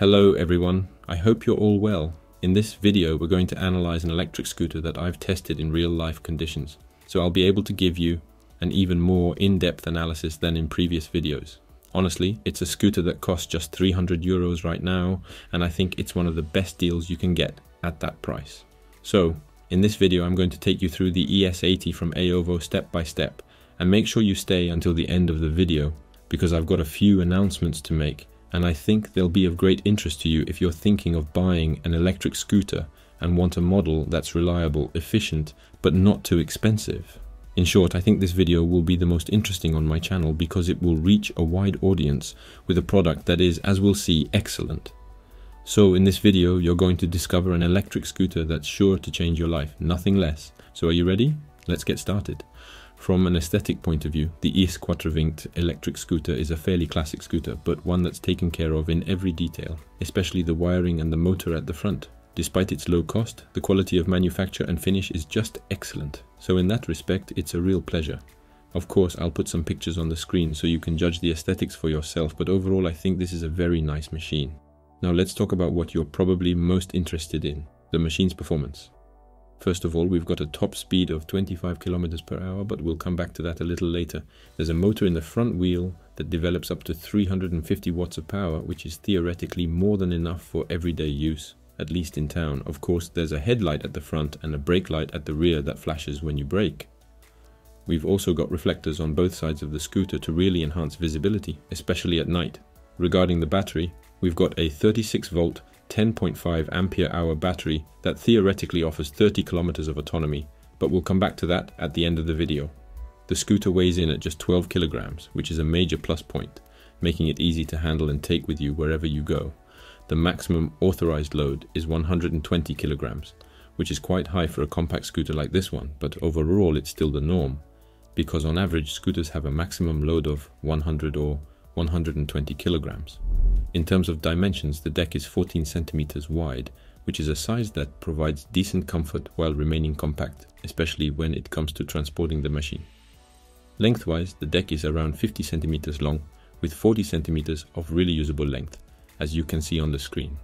Hello everyone, I hope you're all well. In this video we're going to analyze an electric scooter that I've tested in real life conditions, so I'll be able to give you an even more in-depth analysis than in previous videos. Honestly, it's a scooter that costs just 300 euros right now, and I think it's one of the best deals you can get at that price. So, in this video I'm going to take you through the ES80 from Aovo step by step, and make sure you stay until the end of the video, because I've got a few announcements to make, and I think they'll be of great interest to you if you're thinking of buying an electric scooter and want a model that's reliable, efficient, but not too expensive. In short, I think this video will be the most interesting on my channel because it will reach a wide audience with a product that is, as we'll see, excellent. So in this video, you're going to discover an electric scooter that's sure to change your life, nothing less. So are you ready? Let's get started. From an aesthetic point of view, the Es80 electric scooter is a fairly classic scooter, but one that's taken care of in every detail, especially the wiring and the motor at the front. Despite its low cost, the quality of manufacture and finish is just excellent. So in that respect, it's a real pleasure. Of course, I'll put some pictures on the screen so you can judge the aesthetics for yourself, but overall I think this is a very nice machine. Now let's talk about what you're probably most interested in, the machine's performance. First of all, we've got a top speed of 25 km per hour, but we'll come back to that a little later. There's a motor in the front wheel that develops up to 350 watts of power, which is theoretically more than enough for everyday use, at least in town. Of course, there's a headlight at the front and a brake light at the rear that flashes when you brake. We've also got reflectors on both sides of the scooter to really enhance visibility, especially at night. Regarding the battery, we've got a 36 volt 10.5 ampere hour battery that theoretically offers 30 kilometers of autonomy, but we'll come back to that at the end of the video. The scooter weighs in at just 12 kilograms, which is a major plus point, making it easy to handle and take with you wherever you go. The maximum authorized load is 120 kilograms, which is quite high for a compact scooter like this one, but overall it's still the norm, because on average scooters have a maximum load of 100 or 120 kilograms. In terms of dimensions, the deck is 14 centimeters wide, which is a size that provides decent comfort while remaining compact, especially when it comes to transporting the machine. Lengthwise, the deck is around 50 centimeters long, with 40 centimeters of really usable length, as you can see on the screen.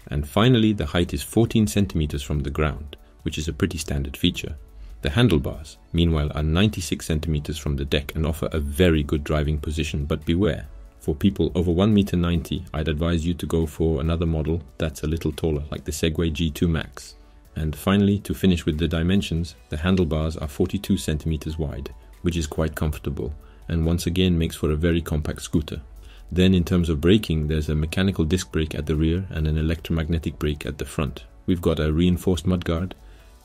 And finally, the height is 14 centimeters from the ground, which is a pretty standard feature. The handlebars, meanwhile, are 96 centimeters from the deck and offer a very good driving position, but beware. For people over 1.90 m, I'd advise you to go for another model that's a little taller, like the Segway G2 Max. And finally, to finish with the dimensions, the handlebars are 42 centimeters wide, which is quite comfortable, and once again makes for a very compact scooter. Then in terms of braking, there's a mechanical disc brake at the rear and an electromagnetic brake at the front. We've got a reinforced mudguard,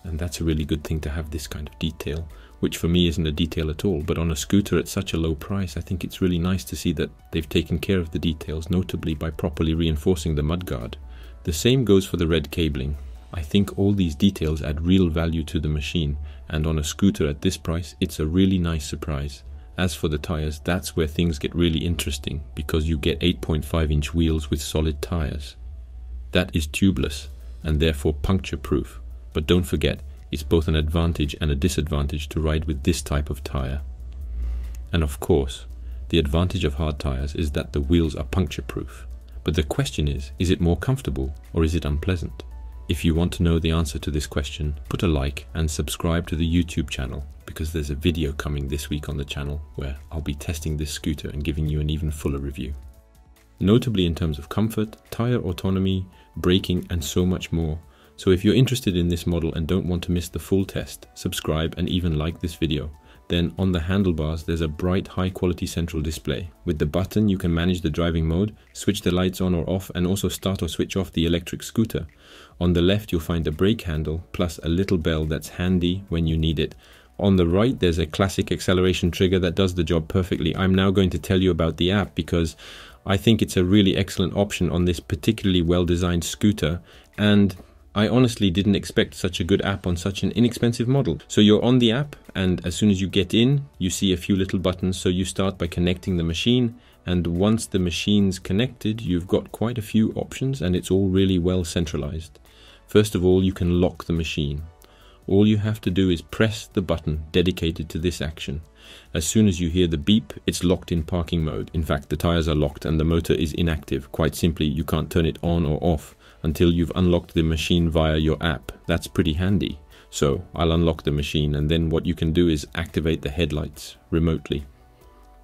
and that's a really good thing to have this kind of detail, which for me isn't a detail at all, but on a scooter at such a low price, I think it's really nice to see that they've taken care of the details, notably by properly reinforcing the mudguard. The same goes for the red cabling. I think all these details add real value to the machine, and on a scooter at this price, it's a really nice surprise. As for the tires, that's where things get really interesting, because you get 8.5-inch wheels with solid tires. That is tubeless, and therefore puncture-proof, but don't forget, it's both an advantage and a disadvantage to ride with this type of tire. And of course, the advantage of hard tires is that the wheels are puncture-proof. But the question is it more comfortable or is it unpleasant? If you want to know the answer to this question, put a like and subscribe to the YouTube channel, because there's a video coming this week on the channel where I'll be testing this scooter and giving you an even fuller review. Notably in terms of comfort, tire autonomy, braking and so much more. So if you're interested in this model and don't want to miss the full test, subscribe and even like this video. Then on the handlebars there's a bright high quality central display. With the button you can manage the driving mode, switch the lights on or off, and also start or switch off the electric scooter. On the left you'll find a brake handle plus a little bell that's handy when you need it. On the right there's a classic acceleration trigger that does the job perfectly. I'm now going to tell you about the app because I think it's a really excellent option on this particularly well designed scooter, and I honestly didn't expect such a good app on such an inexpensive model. So you're on the app, and as soon as you get in, you see a few little buttons. So you start by connecting the machine, and once the machine's connected, you've got quite a few options, and it's all really well centralized. First of all, you can lock the machine. All you have to do is press the button dedicated to this action. As soon as you hear the beep, it's locked in parking mode. In fact, the tires are locked and the motor is inactive. Quite simply, you can't turn it on or off until you've unlocked the machine via your app. That's pretty handy. So I'll unlock the machine, and then what you can do is activate the headlights remotely.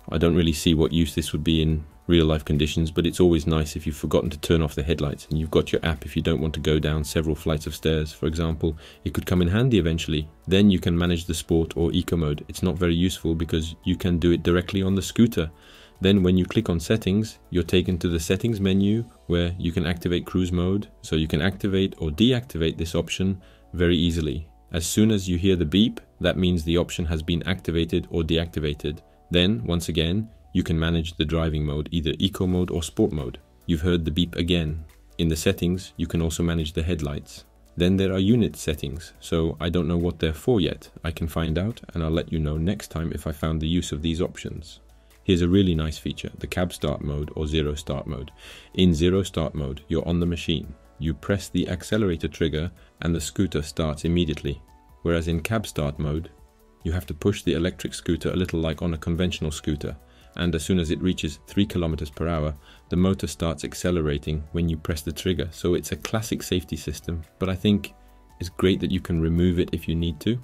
I don't really see what use this would be in real life conditions, but it's always nice if you've forgotten to turn off the headlights and you've got your app. If you don't want to go down several flights of stairs, for example, it could come in handy eventually. Then you can manage the sport or eco mode. It's not very useful because you can do it directly on the scooter. Then when you click on settings, you're taken to the settings menu where you can activate cruise mode. So you can activate or deactivate this option very easily. As soon as you hear the beep, that means the option has been activated or deactivated. Then, once again, you can manage the driving mode, either eco mode or sport mode. You've heard the beep again. In the settings, you can also manage the headlights. Then there are unit settings, so I don't know what they're for yet. I can find out and I'll let you know next time if I found the use of these options. Here's a really nice feature, the cab start mode or zero start mode. In zero start mode, you're on the machine. You press the accelerator trigger and the scooter starts immediately. Whereas in cab start mode, you have to push the electric scooter a little like on a conventional scooter. And as soon as it reaches 3 km per hour, the motor starts accelerating when you press the trigger. So it's a classic safety system, but I think it's great that you can remove it if you need to.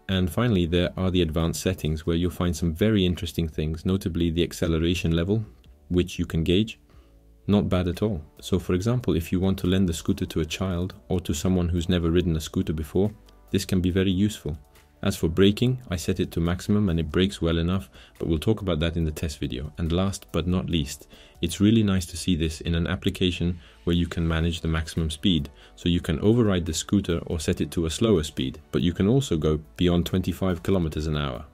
And finally, there are the advanced settings where you'll find some very interesting things, notably the acceleration level, which you can gauge. Not bad at all. So for example, if you want to lend the scooter to a child or to someone who's never ridden a scooter before, this can be very useful. As for braking, I set it to maximum and it brakes well enough, but we'll talk about that in the test video. And last but not least, it's really nice to see this in an application where you can manage the maximum speed. So you can override the scooter or set it to a slower speed, but you can also go beyond 25 kilometers an hour.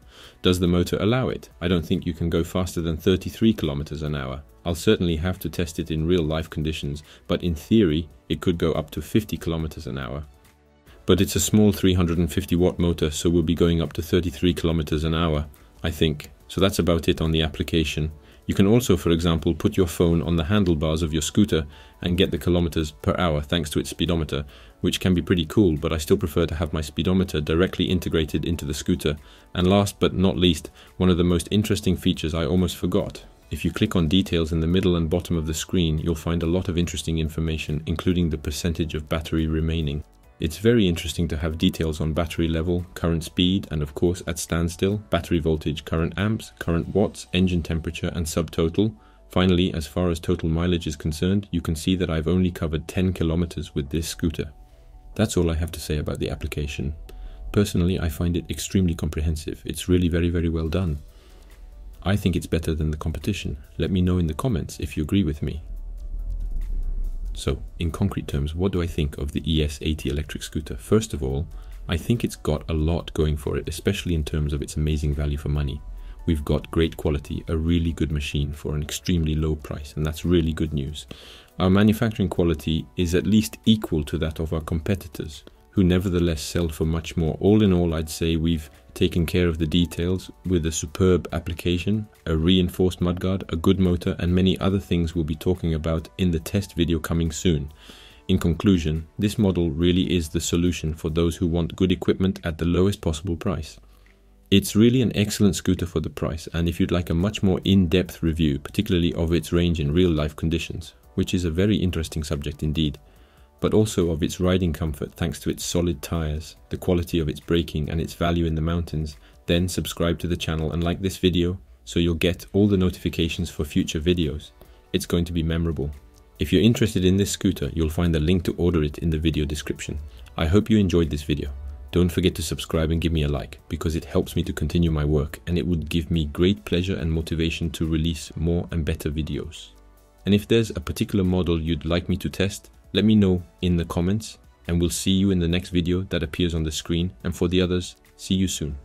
Does the motor allow it? I don't think you can go faster than 33 kilometers an hour. I'll certainly have to test it in real life conditions, but in theory, it could go up to 50 kilometers an hour. But it's a small 350 watt motor, so we'll be going up to 33 kilometers an hour, I think. So that's about it on the application. You can also, for example, put your phone on the handlebars of your scooter and get the kilometers per hour thanks to its speedometer, which can be pretty cool, but I still prefer to have my speedometer directly integrated into the scooter. And last but not least, one of the most interesting features I almost forgot. If you click on details in the middle and bottom of the screen, you'll find a lot of interesting information, including the percentage of battery remaining. It's very interesting to have details on battery level, current speed, and of course at standstill, battery voltage, current amps, current watts, engine temperature, and subtotal. Finally, as far as total mileage is concerned, you can see that I've only covered 10 kilometers with this scooter. That's all I have to say about the application. Personally, I find it extremely comprehensive. It's really very well done. I think it's better than the competition. Let me know in the comments if you agree with me. So, in concrete terms, what do I think of the ES80 electric scooter? First of all, I think it's got a lot going for it, especially in terms of its amazing value for money. We've got great quality, a really good machine for an extremely low price, and that's really good news. Our manufacturing quality is at least equal to that of our competitors, who nevertheless sell for much more. All in all, I'd say we've taken care of the details with a superb application, a reinforced mudguard, a good motor, and many other things we'll be talking about in the test video coming soon. In conclusion, this model really is the solution for those who want good equipment at the lowest possible price. It's really an excellent scooter for the price, and if you'd like a much more in-depth review, particularly of its range in real-life conditions, which is a very interesting subject indeed, but also of its riding comfort thanks to its solid tires, the quality of its braking, and its value in the mountains, then subscribe to the channel and like this video so you'll get all the notifications for future videos. It's going to be memorable. If you're interested in this scooter, you'll find the link to order it in the video description. I hope you enjoyed this video. Don't forget to subscribe and give me a like, because it helps me to continue my work, and it would give me great pleasure and motivation to release more and better videos. And if there's a particular model you'd like me to test, let me know in the comments, and we'll see you in the next video that appears on the screen, and for the others, see you soon.